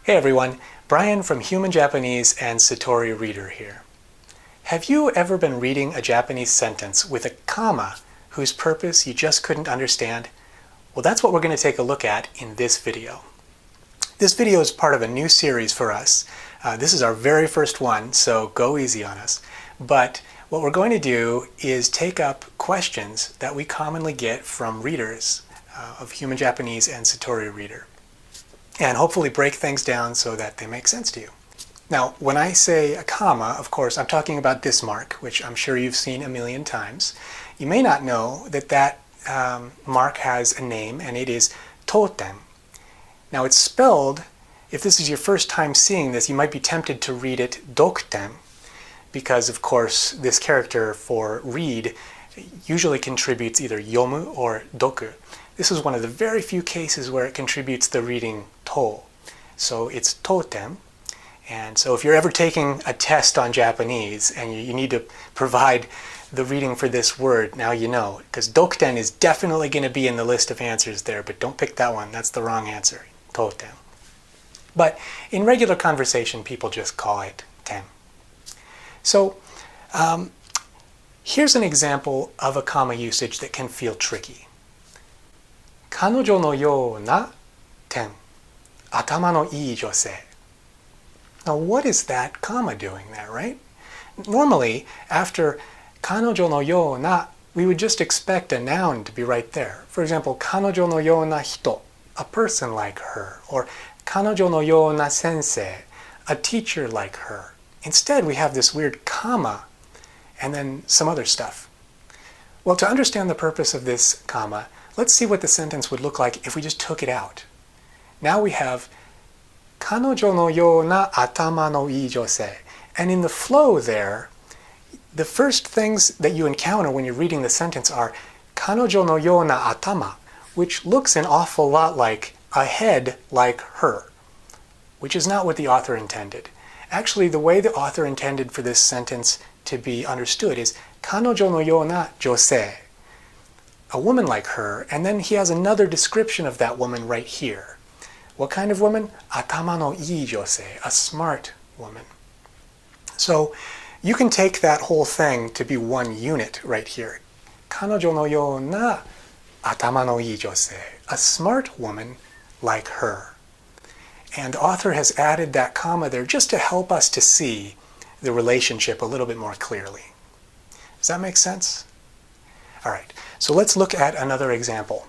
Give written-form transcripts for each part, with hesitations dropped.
Hey everyone, Brian from Human Japanese and Satori Reader here. Have you ever been reading a Japanese sentence with a comma whose purpose you just couldn't understand? Well, that's what we're going to take a look at in this video. This video is part of a new series for us. This is our very first one, so go easy on us. But what we're going to do is take up questions that we commonly get from readers of Human Japanese and Satori Reader, and hopefully break things down so that they make sense to you. Now, when I say a comma, of course, I'm talking about this mark, which I'm sure you've seen a million times. You may not know that that mark has a name, and it is totem. Now, it's spelled, if this is your first time seeing this, you might be tempted to read it dokten, because, of course, this character for read usually contributes either yomu or doku. This is one of the very few cases where it contributes the reading to. So it's totem. And so if you're ever taking a test on Japanese and you need to provide the reading for this word, now you know. Because dokten is definitely going to be in the list of answers there, but don't pick that one. That's the wrong answer. Totem. But in regular conversation, people just call it tem. So here's an example of a comma usage that can feel tricky. 彼女のような点、頭のいい女性. Now, what is that comma doing there, right? Normally, after 彼女のような, we would just expect a noun to be right there. For example, 彼女のような人, a person like her, or 彼女のような先生, a teacher like her. Instead, we have this weird comma and then some other stuff. Well, to understand the purpose of this comma, let's see what the sentence would look like if we just took it out. Now we have 彼女のような頭のいい女性. And in the flow there, the first things that you encounter when you're reading the sentence are 彼女のような頭, which looks an awful lot like a head like her, which is not what the author intended. Actually, the way the author intended for this sentence to be understood is 彼女のような女性, a woman like her, and then he has another description of that woman right here. What kind of woman? 頭のいい女性, a smart woman. So you can take that whole thing to be one unit right here. 彼女のような頭のいい女性, a smart woman like her. And author has added that comma there just to help us to see the relationship a little bit more clearly. Does that make sense? All right, so let's look at another example.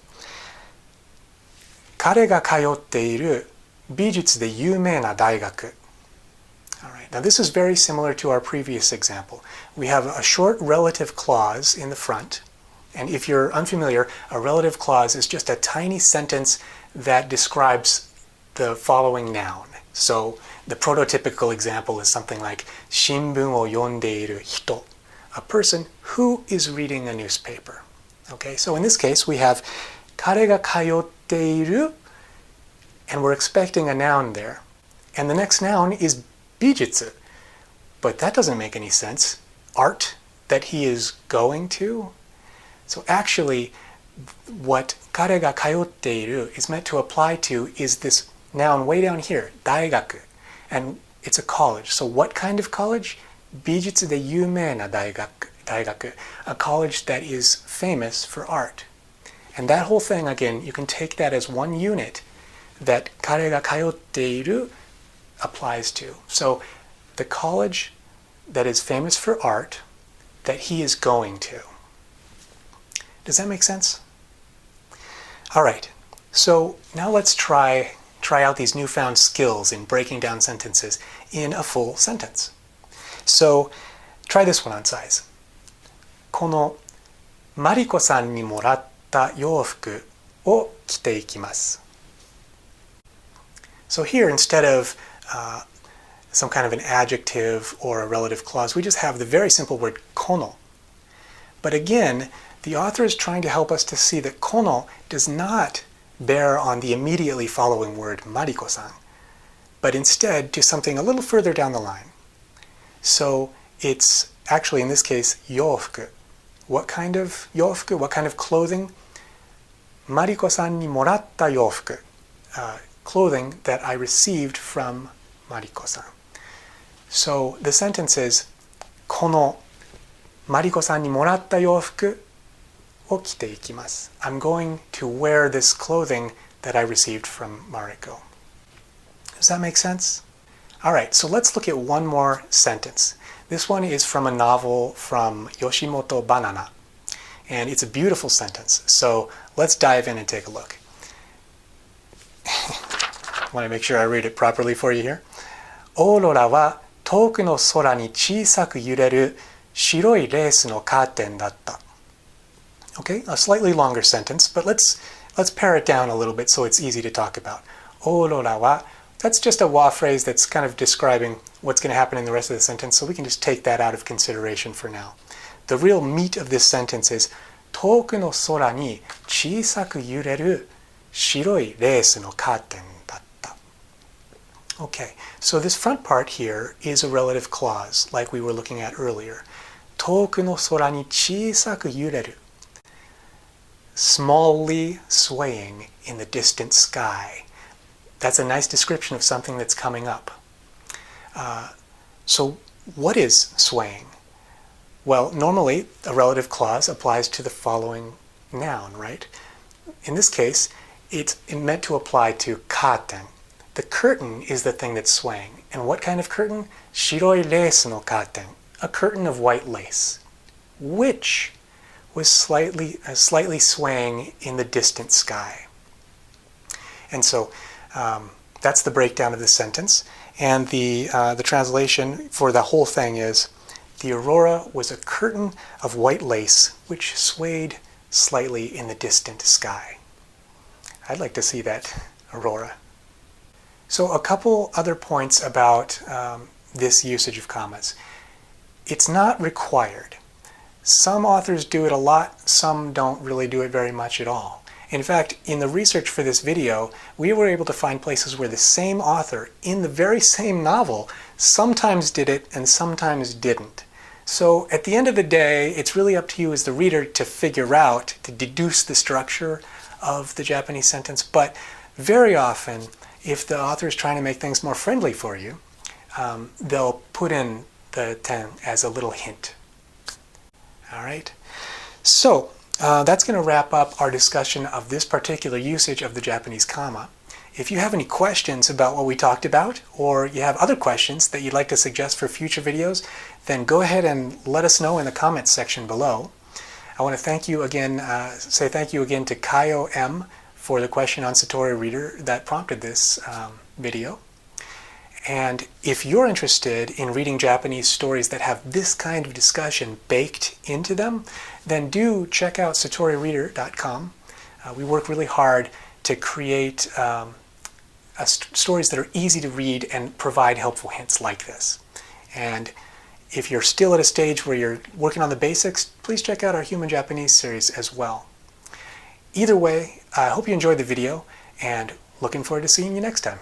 彼が通っている美術で有名な大学. All right, now this is very similar to our previous example. We have a short relative clause in the front. And if you're unfamiliar, a relative clause is just a tiny sentence that describes the following noun. So the prototypical example is something like 新聞を読んでいる人, a person who is reading a newspaper. Okay, so in this case we have 彼が通っている, and we're expecting a noun there. And the next noun is 美術. But that doesn't make any sense. Art that he is going to? So actually, what 彼が通っている is meant to apply to is this noun way down here, 大学. And it's a college. So what kind of college? 美術で有名な大学, a college that is famous for art. And that whole thing, again, you can take that as one unit that 彼が通っている applies to. So the college that is famous for art that he is going to. Does that make sense? All right, so now let's try out these newfound skills in breaking down sentences in a full sentence. So try this one on size. このマリコさんにもらった洋服を着ていきます. So here, instead of some kind of an adjective or a relative clause, we just have the very simple word この. But again, the author is trying to help us to see that この does not bear on the immediately following word マリコさん, but instead to something a little further down the line. So it's actually, in this case, 洋服. What kind of 洋服? What kind of clothing? マリコさんにもらった洋服. clothing that I received from Mariko-san. So the sentence is このマリコさんにもらった洋服を着ていきます。I'm going to wear this clothing that I received from Mariko. Does that make sense? Alright, so let's look at one more sentence. This one is from a novel from Yoshimoto Banana. And it's a beautiful sentence. So let's dive in and take a look. I want to make sure I read it properly for you here. オーロラは遠くの空に小さく揺れる白いレースのカーテンだった。Okay, a slightly longer sentence, but let's pare it down a little bit so it's easy to talk about. オーロラは That's just a wa phrase that's kind of describing what's going to happen in the rest of the sentence, so we can just take that out of consideration for now. The real meat of this sentence is 遠くの空に小さく揺れる白いレースのカーテンだった。Okay, so this front part here is a relative clause, like we were looking at earlier. 遠くの空に小さく揺れる smallly swaying in the distant sky. That's a nice description of something that's coming up. So what is swaying? Well, normally a relative clause applies to the following noun, right? In this case, it's meant to apply to katen. The curtain is the thing that's swaying. And what kind of curtain? Shiroi resu no katen, a curtain of white lace, which was slightly swaying in the distant sky. And so that's the breakdown of this sentence. And the translation for the whole thing is, the aurora was a curtain of white lace which swayed slightly in the distant sky. I'd like to see that aurora. So a couple other points about this usage of commas. It's not required. Some authors do it a lot, some don't really do it very much at all. In fact, in the research for this video, we were able to find places where the same author, in the very same novel, sometimes did it and sometimes didn't. So at the end of the day, it's really up to you as the reader to figure out, to deduce the structure of the Japanese sentence. But very often, if the author is trying to make things more friendly for you, they'll put in the ten as a little hint. All right? So, that's going to wrap up our discussion of this particular usage of the Japanese comma. If you have any questions about what we talked about, or you have other questions that you'd like to suggest for future videos, then go ahead and let us know in the comments section below. I want to thank you again, say thank you again to Kaio M for the question on Satori Reader that prompted this video. And if you're interested in reading Japanese stories that have this kind of discussion baked into them, then do check out satorireader.com. We work really hard to create stories that are easy to read and provide helpful hints like this. And if you're still at a stage where you're working on the basics, please check out our Human Japanese series as well. Either way, I hope you enjoyed the video, and looking forward to seeing you next time.